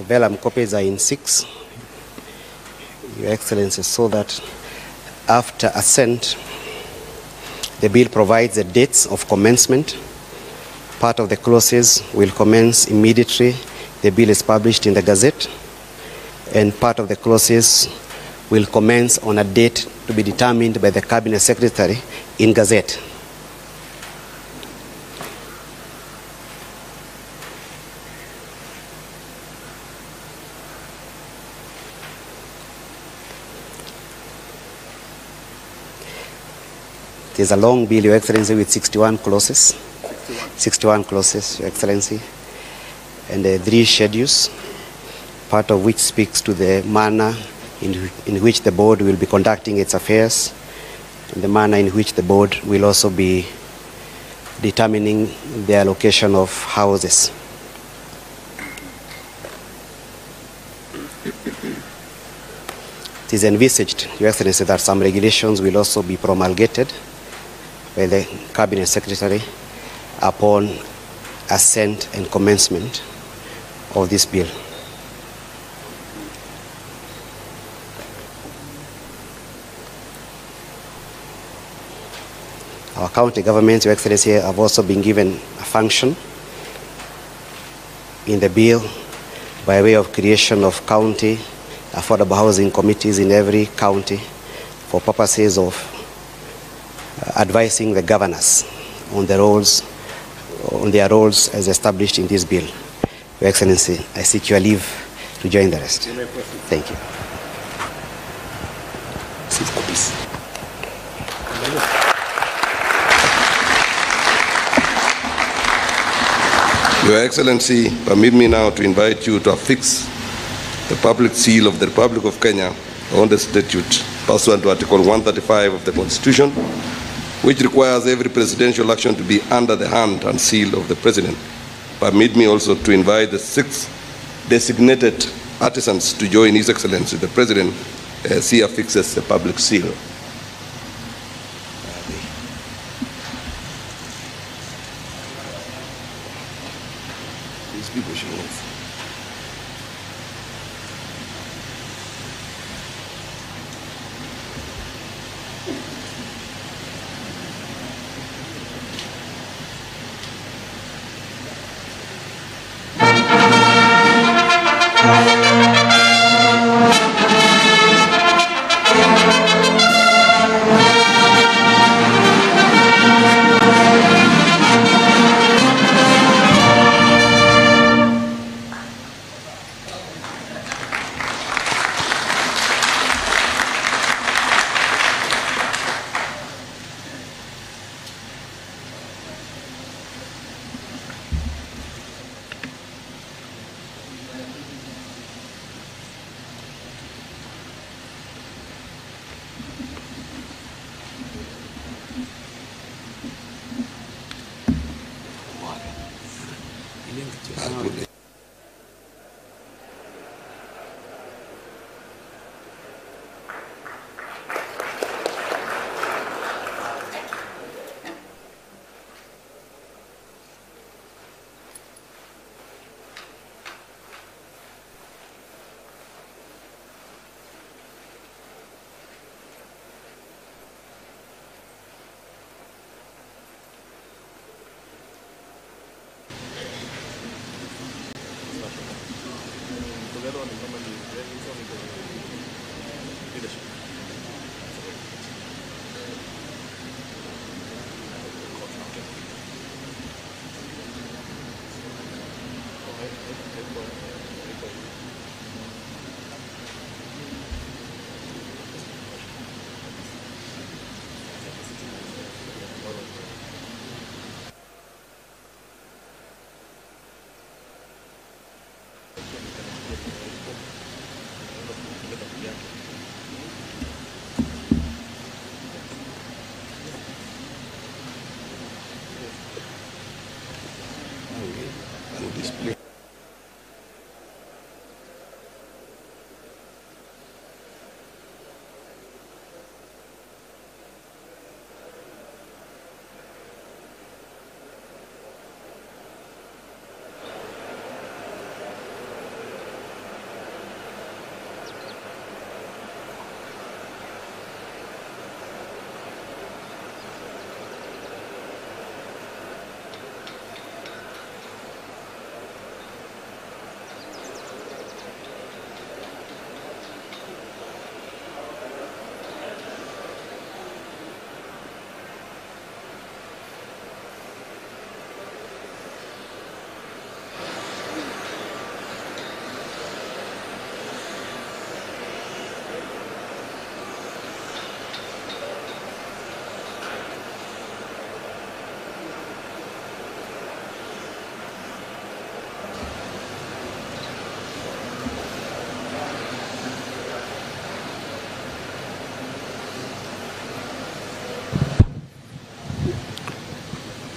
The vellum copies are in 6, Your Excellency, so that after assent, the bill provides the dates of commencement. Part of the clauses will commence immediately the bill is published in the Gazette, and part of the clauses will commence on a date to be determined by the Cabinet Secretary in Gazette. It is a long bill, Your Excellency, with 61 clauses. 61 clauses, Your Excellency, and 3 schedules, part of which speaks to the manner in which the board will be conducting its affairs, and the manner in which the board will also be determining the allocation of houses. It is envisaged, Your Excellency, that some regulations will also be promulgated by the Cabinet Secretary upon assent and commencement of this bill. Our county governments, Your Excellency, have also been given a function in the bill by way of creation of county affordable housing committees in every county for purposes of advising the governors on their roles as established in this bill. Your Excellency, I seek your leave to join the rest. Thank you. Your Excellency, permit me now to invite you to affix the public seal of the Republic of Kenya on the statute pursuant to Article 135 of the Constitution, which requires every presidential action to be under the hand and seal of the President. Permit me also to invite the 6 designated artisans to join His Excellency the President as he affixes the public seal.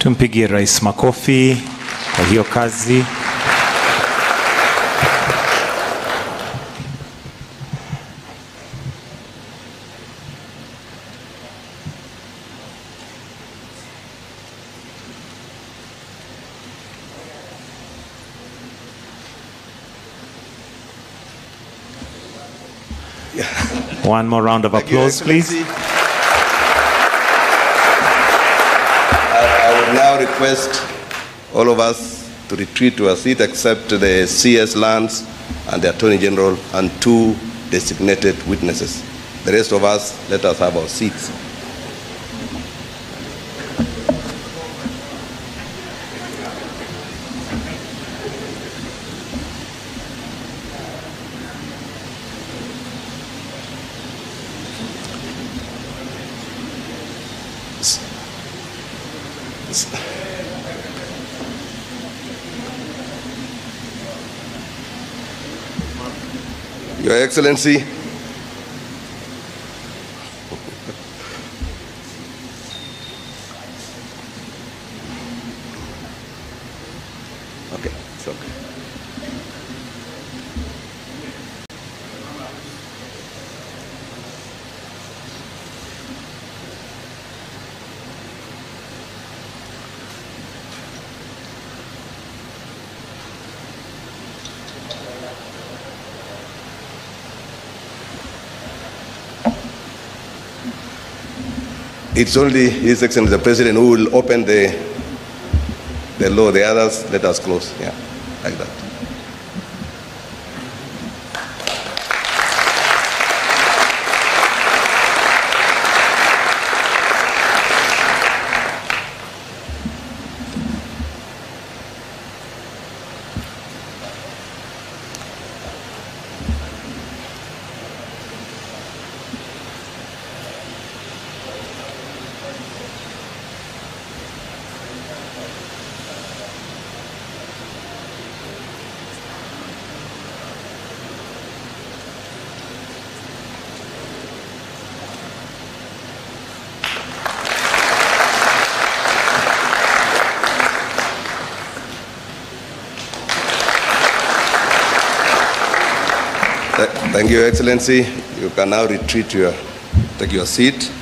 Tumpigie rais makofi kwa hiyo kazi. One more round of applause, please. I would now request all of us to retreat to our seat except the CS Lands and the Attorney General and 2 designated witnesses. The rest of us, let us have our seats. Your Excellency, okay, it's okay. It's only His Excellency the President who will open the law. The others, let us close. Yeah, like that. Thank you, Excellency. You can now retreat take your seat.